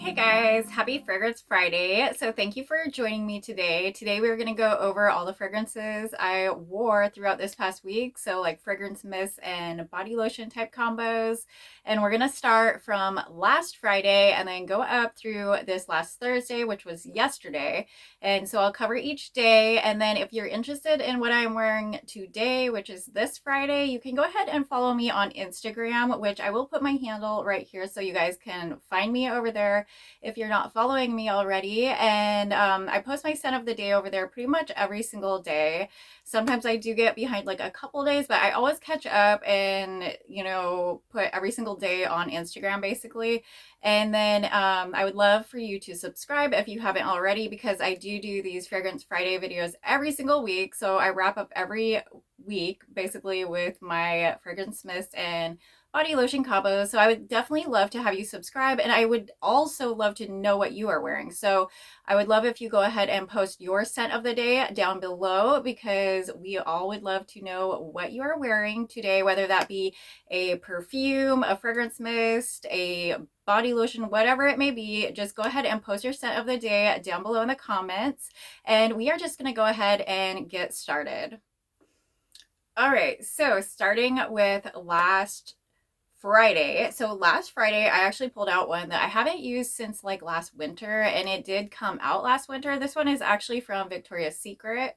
Hey guys, happy Fragrance Friday. So thank you for joining me today. Today we're going to go over all the fragrances I wore throughout this past week. So like fragrance mist and body lotion type combos. And we're going to start from last Friday and then go up through this last Thursday, which was yesterday. And so I'll cover each day. And then if you're interested in what I'm wearing today, which is this Friday, you can go ahead and follow me on Instagram, which I will put my handle right here so you guys can find me over there if you're not following me already. And I post my scent of the day over there pretty much every single day. Sometimes I do get behind like a couple days, but I always catch up and, put every single day on Instagram basically. And then I would love for you to subscribe if you haven't already, because I do these Fragrance Friday videos every single week. So I wrap up every week basically with my fragrance mist and body lotion combos. So I would definitely love to have you subscribe, and I would also love to know what you are wearing. So I would love if you go ahead and post your scent of the day down below, because we all would love to know what you are wearing today, whether that be a perfume, a fragrance mist, a body lotion, whatever it may be. Just go ahead and post your scent of the day down below in the comments, and we are just going to go ahead and get started. All right, so starting with last Friday. So last Friday, I actually pulled out one that I haven't used since like last winter, and it did come out last winter. This one is actually from Victoria's Secret.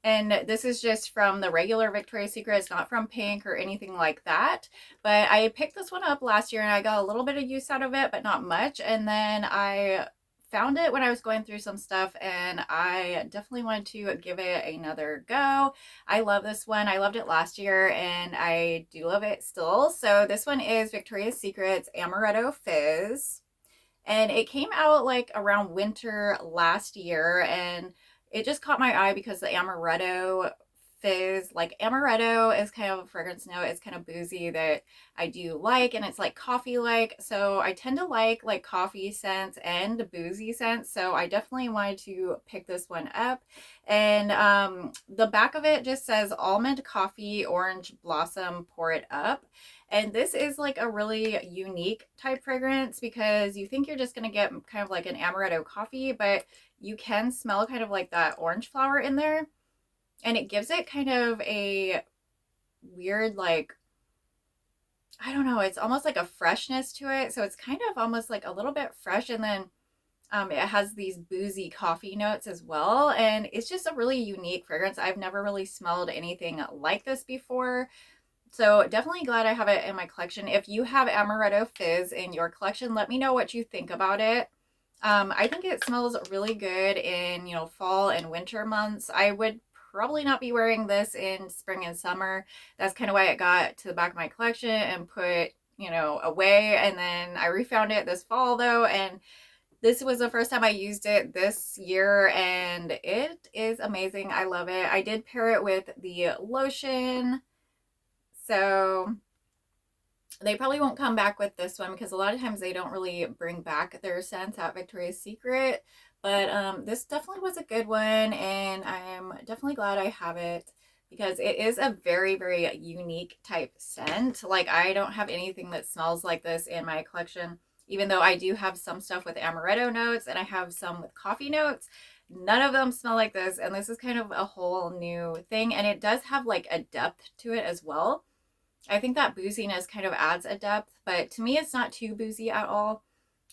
And this is just from the regular Victoria's Secret. It's not from Pink or anything like that. But I picked this one up last year and I got a little bit of use out of it, but not much. And then I found it when I was going through some stuff, and I definitely wanted to give it another go. I love this one. I loved it last year and I do love it still. So this one is Victoria's Secret's Amaretto Fizz. And it came out like around winter last year, and it just caught my eye because the amaretto fizz, like amaretto is kind of a fragrance note. It's kind of boozy that I do like, and it's like coffee like. So I tend to like coffee scents and boozy scents. So I definitely wanted to pick this one up. And the back of it just says almond coffee, orange blossom, pour it up. And this is like a really unique type fragrance because you think you're just going to get kind of like an amaretto coffee, but you can smell kind of like that orange flower in there. And it gives it kind of a weird, like, I don't know, it's almost like a freshness to it. So it's kind of almost like a little bit fresh. And then it has these boozy coffee notes as well. And it's just a really unique fragrance. I've never really smelled anything like this before. So definitely glad I have it in my collection. If you have Amaretto Fizz in your collection, let me know what you think about it. I think it smells really good in, fall and winter months. I would probably not be wearing this in spring and summer. That's kind of why it got to the back of my collection and put, away. And then I refound it this fall though. And this was the first time I used it this year, and it is amazing. I love it. I did pair it with the lotion. So they probably won't come back with this one because a lot of times they don't really bring back their scents at Victoria's Secret. But this definitely was a good one, and I'm definitely glad I have it because it is a very, very unique type scent. Like, I don't have anything that smells like this in my collection, even though I do have some stuff with amaretto notes and I have some with coffee notes. None of them smell like this, and this is kind of a whole new thing, and it does have like a depth to it as well. I think that booziness kind of adds a depth, but to me, it's not too boozy at all.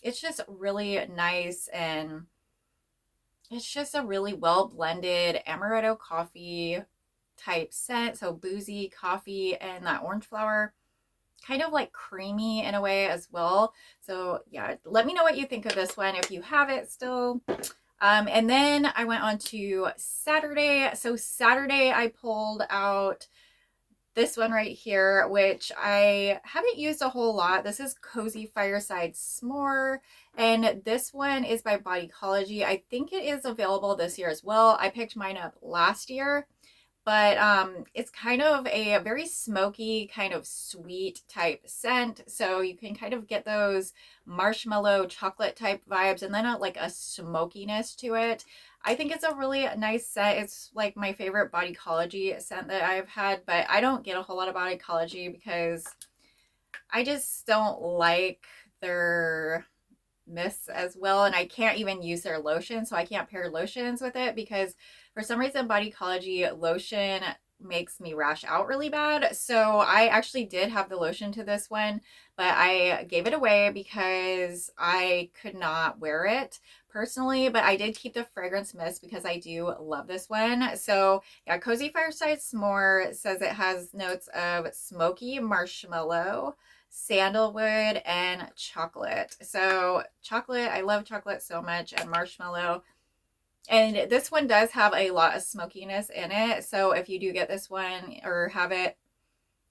It's just really nice, and it's just a really well blended amaretto coffee type scent. So boozy coffee and that orange flower, kind of like creamy in a way as well. So yeah, let me know what you think of this one if you have it still. And then I went on to Saturday. So Saturday I pulled out this one right here, which I haven't used a whole lot. This is Cozy Fireside S'more, and this one is by Bodycology. I think it is available this year as well. I picked mine up last year, but it's kind of a very smoky, kind of sweet type scent. So you can kind of get those marshmallow chocolate type vibes, and then like a smokiness to it. I think it's a really nice scent. It's like my favorite bodycology scent that I've had, but I don't get a whole lot of bodycology because I just don't like their mists as well, and I can't even use their lotion, so I can't pair lotions with it because for some reason bodycology lotion makes me rash out really bad. So I actually did have the lotion to this one, but I gave it away because I could not wear it personally. But I did keep the fragrance mist because I do love this one. So yeah, Cozy Fireside S'more says it has notes of smoky marshmallow, sandalwood, and chocolate. So chocolate, I love chocolate so much, and marshmallow. And this one does have a lot of smokiness in it. So if you do get this one or have it,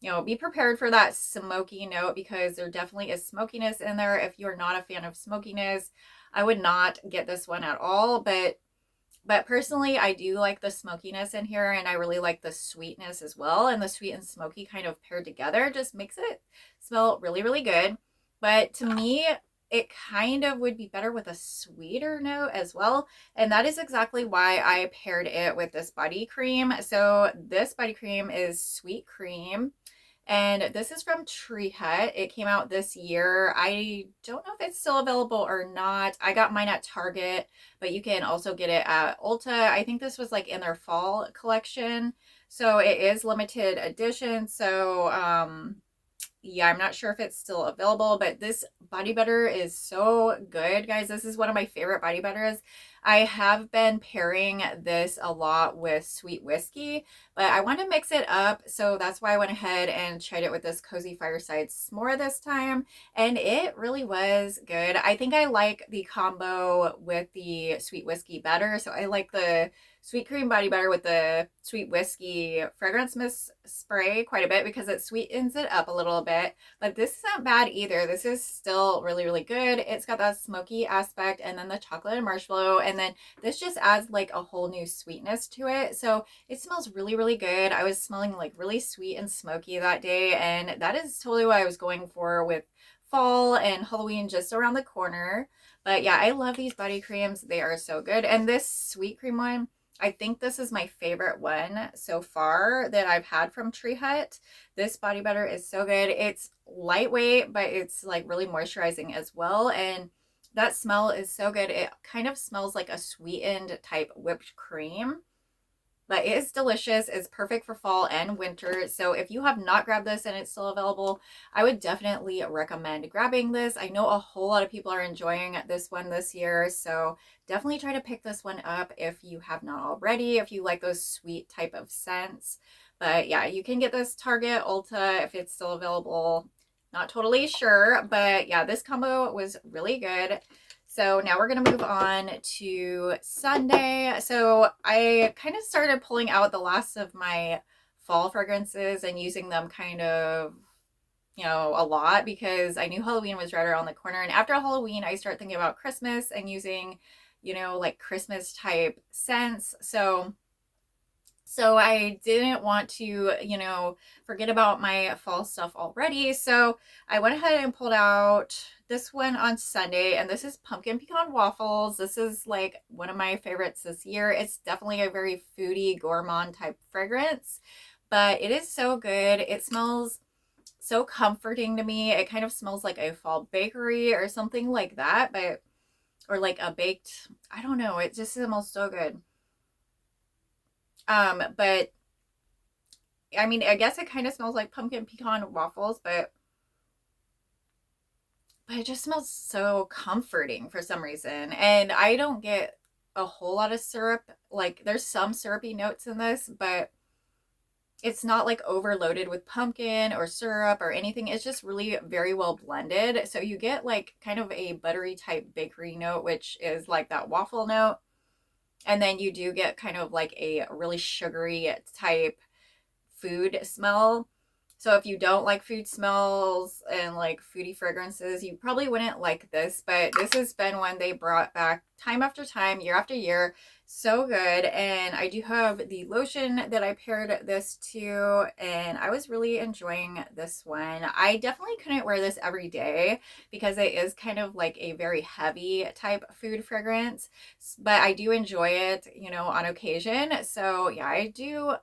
be prepared for that smoky note because there definitely is smokiness in there. If you're not a fan of smokiness, I would not get this one at all. But personally, I do like the smokiness in here, and I really like the sweetness as well. And the sweet and smoky kind of paired together just makes it smell really, really good. But to me, it kind of would be better with a sweeter note as well. And that is exactly why I paired it with this body cream. So this body cream is Sweet Cream. And this is from Tree Hut. It came out this year. I don't know if it's still available or not. I got mine at Target, but you can also get it at Ulta. I think this was like in their fall collection. So it is limited edition. So yeah, I'm not sure if it's still available, but this body butter is so good, guys. This is one of my favorite body butters. I have been pairing this a lot with sweet whiskey, but I want to mix it up. So that's why I went ahead and tried it with this Cozy Fireside S'more this time. And it really was good. I think I like the combo with the sweet whiskey better. So I like the Sweet Cream body butter with the sweet whiskey fragrance mist spray quite a bit because it sweetens it up a little bit. But this isn't bad either. This is still really, really good. It's got that smoky aspect and then the chocolate and marshmallow. And then this just adds like a whole new sweetness to it. So it smells really, really good. I was smelling like really sweet and smoky that day. And that is totally what I was going for with fall and Halloween just around the corner. But yeah, I love these body creams. They are so good. And this Sweet Cream one, I think this is my favorite one so far that I've had from Tree Hut. This body butter is so good. It's lightweight, but it's like really moisturizing as well. And that smell is so good. It kind of smells like a sweetened type whipped cream. But it is delicious. It's perfect for fall and winter. So if you have not grabbed this and it's still available, I would definitely recommend grabbing this. I know a whole lot of people are enjoying this one this year. So definitely try to pick this one up if you have not already, if you like those sweet type of scents. But yeah, you can get this Target, Ulta if it's still available. Not totally sure, but yeah, this combo was really good. So now we're going to move on to Sunday. So I kind of started pulling out the last of my fall fragrances and using them kind of, a lot because I knew Halloween was right around the corner. And after Halloween, I start thinking about Christmas and using, like Christmas type scents. So I didn't want to, forget about my fall stuff already. So I went ahead and pulled out this one on Sunday, and this is pumpkin pecan waffles. This is like one of my favorites this year. It's definitely a very foodie gourmand type fragrance, but it is so good. It smells so comforting to me. It kind of smells like a fall bakery or something like that, or like a baked, I don't know. It just smells so good. But I mean, I guess it kind of smells like pumpkin pecan waffles, but it just smells so comforting for some reason. And I don't get a whole lot of syrup. Like there's some syrupy notes in this, but it's not like overloaded with pumpkin or syrup or anything. It's just really very well blended. So you get like kind of a buttery type bakery note, which is like that waffle note. And then you do get kind of like a really sugary type food smell. So if you don't like food smells and like foodie fragrances, you probably wouldn't like this, but this has been one they brought back time after time, year after year. So good. And I do have the lotion that I paired this to, and I was really enjoying this one. I definitely couldn't wear this every day because it is kind of like a very heavy type food fragrance, but I do enjoy it, on occasion. So yeah, I do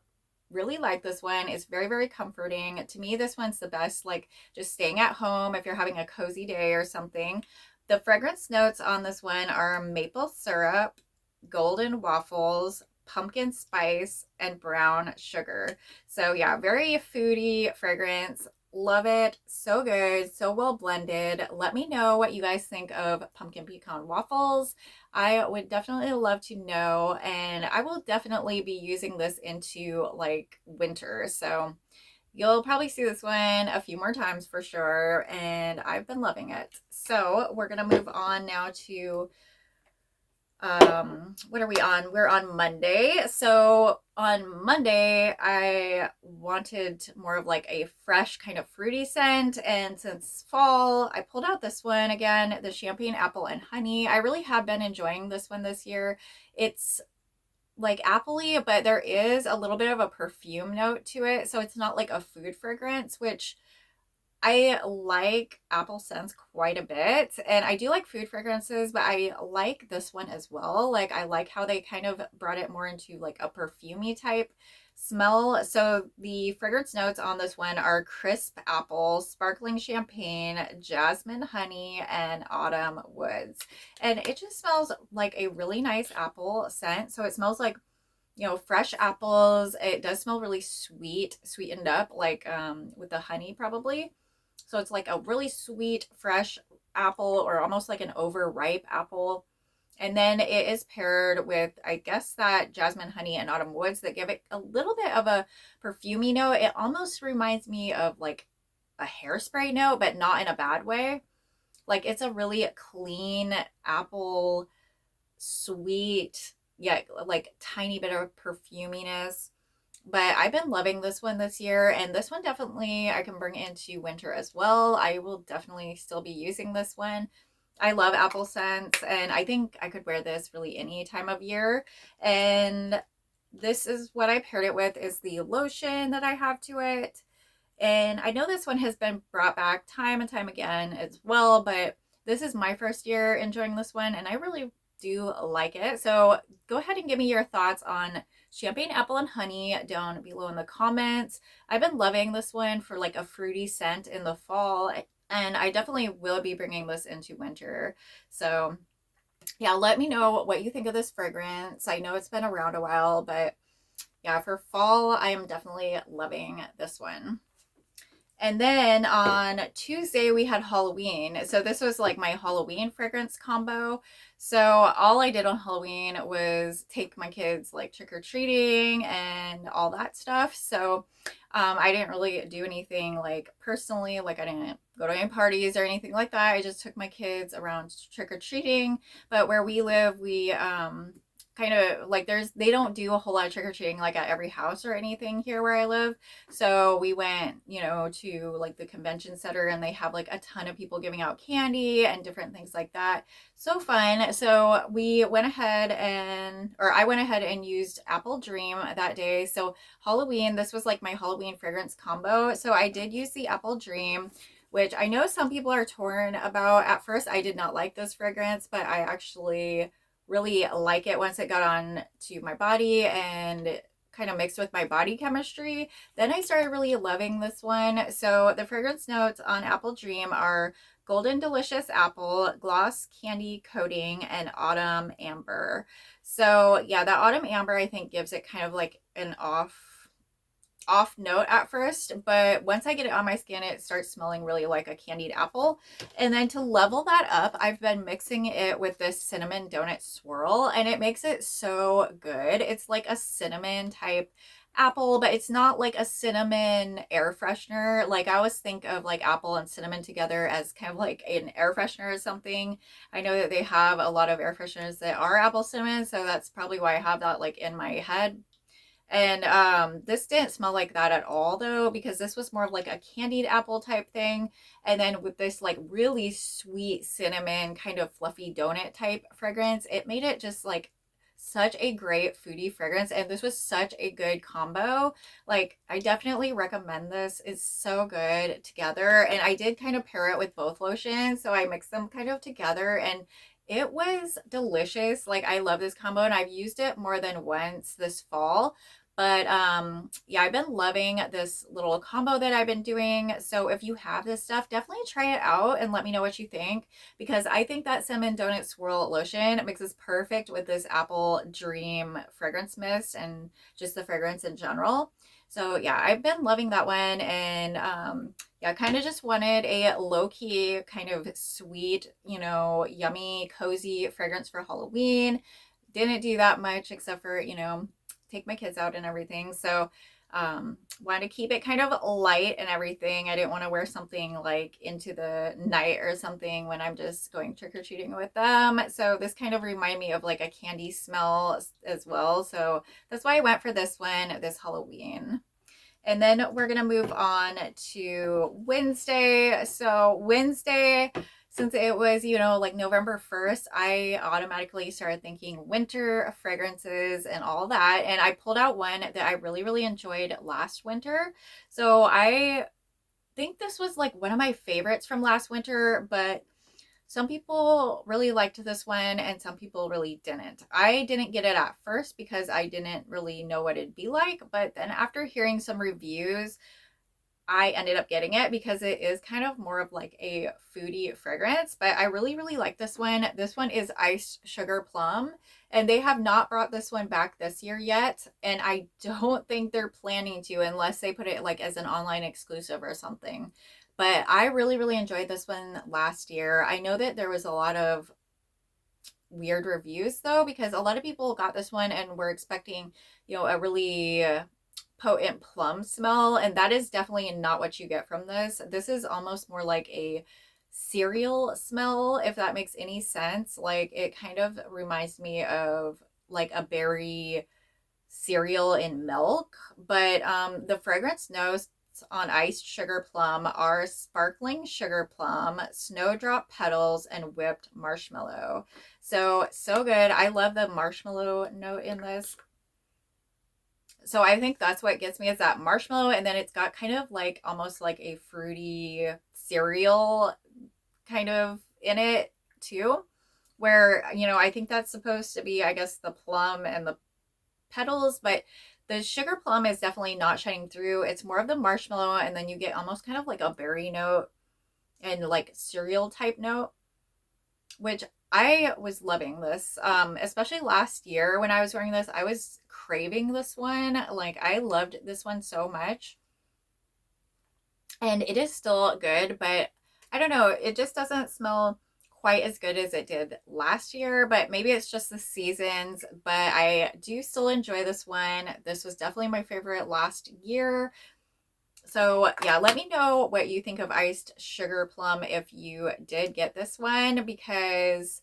really like this one. It's very, very comforting. To me, this one's the best, like just staying at home if you're having a cozy day or something. The fragrance notes on this one are maple syrup, golden waffles, pumpkin spice, and brown sugar. So, yeah, very foodie fragrance. Love it. So good. So well blended. Let me know what you guys think of pumpkin pecan waffles. I would definitely love to know. And I will definitely be using this into like winter. So, you'll probably see this one a few more times for sure, and I've been loving it. So we're gonna move on now to what are we on? We're on Monday. So on Monday, I wanted more of like a fresh kind of fruity scent, and since fall, I pulled out this one again, the champagne apple and honey. I really have been enjoying this one this year. It's like appley, but there is a little bit of a perfume note to it. So it's not like a food fragrance, which I like apple scents quite a bit. And I do like food fragrances, but I like this one as well. Like I like how they kind of brought it more into like a perfumey type smell. So the fragrance notes on this one are crisp apple, sparkling champagne, jasmine honey, and autumn woods. And it just smells like a really nice apple scent. So it smells like, fresh apples. It does smell really sweet, sweetened up, like with the honey probably. So it's like a really sweet, fresh apple, or almost like an overripe apple. And then it is paired with, I guess, that jasmine honey and autumn woods that give it a little bit of a perfumey note. It almost reminds me of like a hairspray note, but not in a bad way. Like it's a really clean apple, sweet, yet like tiny bit of perfuminess. But I've been loving this one this year, and this one definitely I can bring into winter as well. I will definitely still be using this one. I love apple scents, and I think I could wear this really any time of year. And this is what I paired it with, is the lotion that I have to it. And I know this one has been brought back time and time again as well, but this is my first year enjoying this one, and I really do like it. So go ahead and give me your thoughts on champagne apple and honey down below in the comments. I've been loving this one for like a fruity scent in the fall, and I definitely will be bringing this into winter. So yeah, let me know what you think of this fragrance. I know it's been around a while, but yeah, for fall, I am definitely loving this one. And then on Tuesday, we had Halloween. So this was like my Halloween fragrance combo. So all I did on Halloween was take my kids like trick-or-treating and all that stuff. So I didn't really do anything like personally, like I didn't go to any parties or anything like that. I just took my kids around trick-or-treating. But where we live, we kind of like they don't do a whole lot of trick-or-treating like at every house or anything here where I live. So we went, to like the convention center, and they have like a ton of people giving out candy and different things like that. So fun. So we went ahead or I went ahead and used Apple Dream that day. So Halloween, this was like my Halloween fragrance combo. So I did use the Apple Dream, which I know some people are torn about. At first, I did not like this fragrance, but I actually really like it once it got on to my body and kind of mixed with my body chemistry. Then I started really loving this one. So the fragrance notes on Apple Dream are golden delicious apple, gloss candy coating, and autumn amber. So yeah, that autumn amber I think gives it kind of like an off note at first, but once I get it on my skin, it starts smelling really like a candied apple. And then to level that up, I've been mixing it with this cinnamon donut swirl, and it makes it so good. It's like a cinnamon type apple, but it's not like a cinnamon air freshener. Like I always think of like apple and cinnamon together as kind of like an air freshener or something. I know that they have a lot of air fresheners that are apple cinnamon, so that's probably why I have that like in my head. And this didn't smell like that at all though, because this was more of like a candied apple type thing. And then with this like really sweet cinnamon kind of fluffy donut type fragrance, it made it just like such a great foodie fragrance. And this was such a good combo. Like I definitely recommend this. It's so good together. And I did kind of pair it with both lotions, so I mixed them kind of together, and it was delicious. Like I love this combo, and I've used it more than once this fall. But yeah, I've been loving this little combo that I've been doing. So if you have this stuff, definitely try it out and let me know what you think, because I think that cinnamon donut swirl lotion mixes perfect with this apple dream fragrance mist and just the fragrance in general. So yeah, I've been loving that one. And yeah, kind of just wanted a low-key kind of sweet, yummy, cozy fragrance for Halloween. Didn't do that much except for, take my kids out and everything. So wanted to keep it kind of light and everything. I didn't want to wear something like into the night or something when I'm just going trick-or-treating with them. So this kind of reminded me of like a candy smell as well. So that's why I went for this one this Halloween. And then we're going to move on to Wednesday. So Wednesday, since it was, like November 1st, I automatically started thinking winter fragrances and all that. And I pulled out one that I really, really enjoyed last winter. So I think this was like one of my favorites from last winter, but some people really liked this one and some people really didn't. I didn't get it at first because I didn't really know what it'd be like, but then after hearing some reviews, I ended up getting it because it is kind of more of like a foodie fragrance, but I really, really like this one. This one is Iced Sugar Plum, and they have not brought this one back this year yet, and I don't think they're planning to unless they put it like as an online exclusive or something. But I really, really enjoyed this one last year. I know that there was a lot of weird reviews though, because a lot of people got this one and were expecting, a really potent plum smell, and that is definitely not what you get from this. This is almost more like a cereal smell, if that makes any sense. Like it kind of reminds me of like a berry cereal in milk, but the fragrance notes on Iced Sugar Plum are sparkling sugar plum, snowdrop petals, and whipped marshmallow. So good. I love the marshmallow note in this. So I think that's what gets me is that marshmallow, and then it's got kind of like almost like a fruity cereal kind of in it too, where I think that's supposed to be, I guess, the plum and the petals, but the sugar plum is definitely not shining through. It's more of the marshmallow, and then you get almost kind of like a berry note and like cereal type note, which I was loving this. Especially last year when I was wearing this, I was craving this one. Like I loved this one so much. And it is still good, but I don't know, it just doesn't smell quite as good as it did last year, but maybe it's just the seasons. But I do still enjoy this one. This was definitely my favorite last year. So yeah, let me know what you think of Iced Sugar Plum if you did get this one, because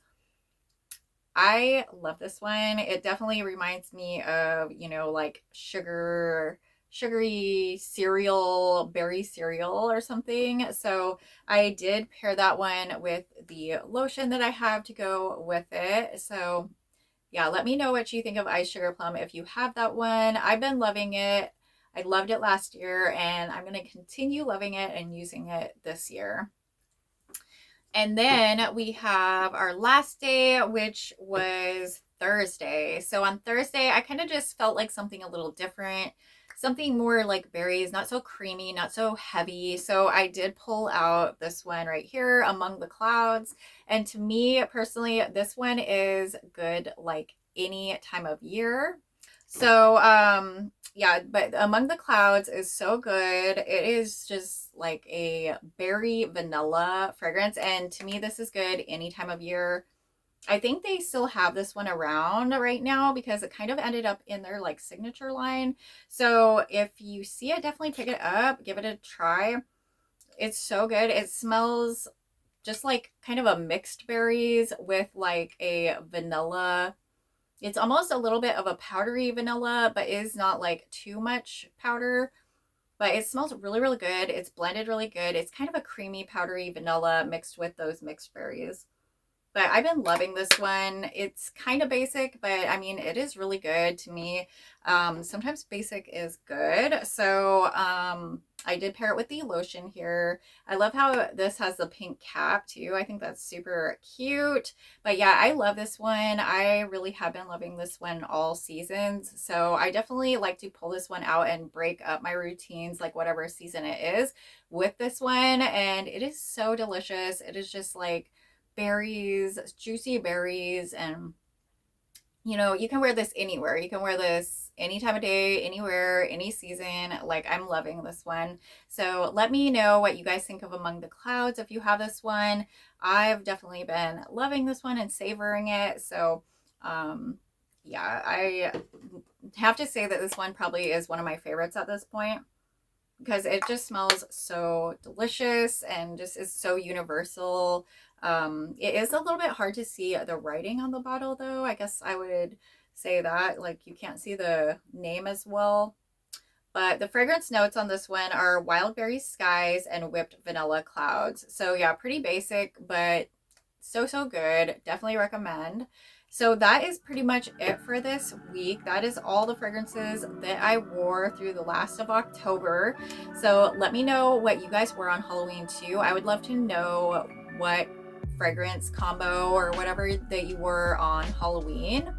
I love this one. It definitely reminds me of, like sugary cereal, berry cereal or something. So I did pair that one with the lotion that I have to go with it. So yeah, let me know what you think of Iced Sugar Plum if you have that one. I've been loving it. I loved it last year, and I'm going to continue loving it and using it this year. And then we have our last day, which was Thursday. So on Thursday, I kind of just felt like something a little different, something more like berries, not so creamy, not so heavy. So I did pull out this one right here, Among the Clouds. And to me personally, this one is good like any time of year. So yeah, but Among the Clouds is so good. It is just like a berry vanilla fragrance, and to me this is good any time of year. I think they still have this one around right now because it kind of ended up in their like signature line. So if you see it, definitely pick it up, give it a try. It's so good. It smells just like kind of a mixed berries with like a vanilla. It's almost a little bit of a powdery vanilla, but is not like too much powder. But it smells really, really good. It's blended really good. It's kind of a creamy, powdery vanilla mixed with those mixed berries. But I've been loving this one. It's kind of basic, but I mean, it is really good to me. Sometimes basic is good. So I did pair it with the lotion here. I love how this has the pink cap too. I think that's super cute. But yeah, I love this one. I really have been loving this one all seasons. So I definitely like to pull this one out and break up my routines, like whatever season it is, with this one. And it is so delicious. It is just like berries, juicy berries, and you know, you can wear this anywhere. You can wear this any time of day, anywhere, any season. Like, I'm loving this one. So let me know what you guys think of Among the Clouds if you have this one. I've definitely been loving this one and savoring it. So yeah, I have to say that this one probably is one of my favorites at this point, because it just smells so delicious and just is so universal. It is a little bit hard to see the writing on the bottle, though. I guess I would say that, like, you can't see the name as well. But the fragrance notes on this one are wild berry skies and whipped vanilla clouds. So yeah, pretty basic, but so good. Definitely recommend. So that is pretty much it for this week. That is all the fragrances that I wore through the last of October. So let me know what you guys wore on Halloween too. I would love to know what fragrance combo or whatever that you wore on Halloween.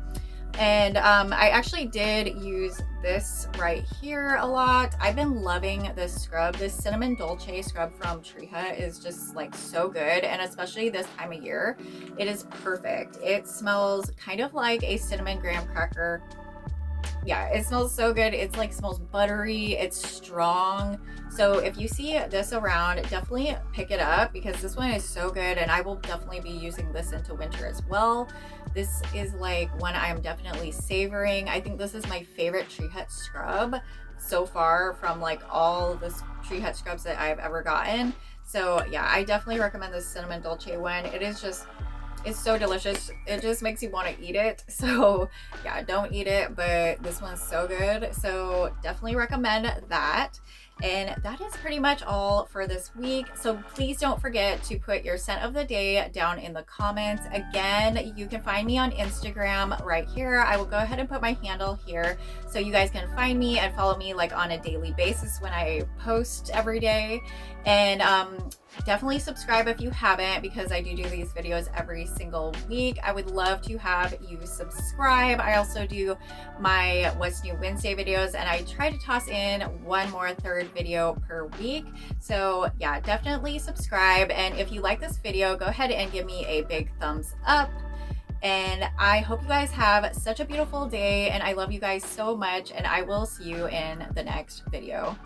And I actually did use this right here a lot. I've been loving this scrub. This cinnamon dolce scrub from Tree Hut is just like so good, and especially this time of year, it is perfect. It smells kind of like a cinnamon graham cracker. Yeah, it smells so good. It's like smells buttery, it's strong. So if you see this around, definitely pick it up, because this one is so good, and I will definitely be using this into winter as well. This is like one I'm definitely savoring. I think this is my favorite Tree Hut scrub so far from like all the Tree Hut scrubs that I've ever gotten. So yeah, I definitely recommend this cinnamon dolce one. It is just, it's so delicious. It just makes you want to eat it. So yeah, don't eat it, but this one's so good. So definitely recommend that. And that is pretty much all for this week. So please don't forget to put your scent of the day down in the comments. Again, you can find me on Instagram right here. I will go ahead and put my handle here so you guys can find me and follow me like on a daily basis when I post every day. And definitely subscribe if you haven't, because I do these videos every single week. I would love to have you subscribe. I also do my What's New Wednesday videos, and I try to toss in one more third video per week. So yeah, definitely subscribe. And if you like this video, go ahead and give me a big thumbs up. And I hope you guys have such a beautiful day, and I love you guys so much, and I will see you in the next video.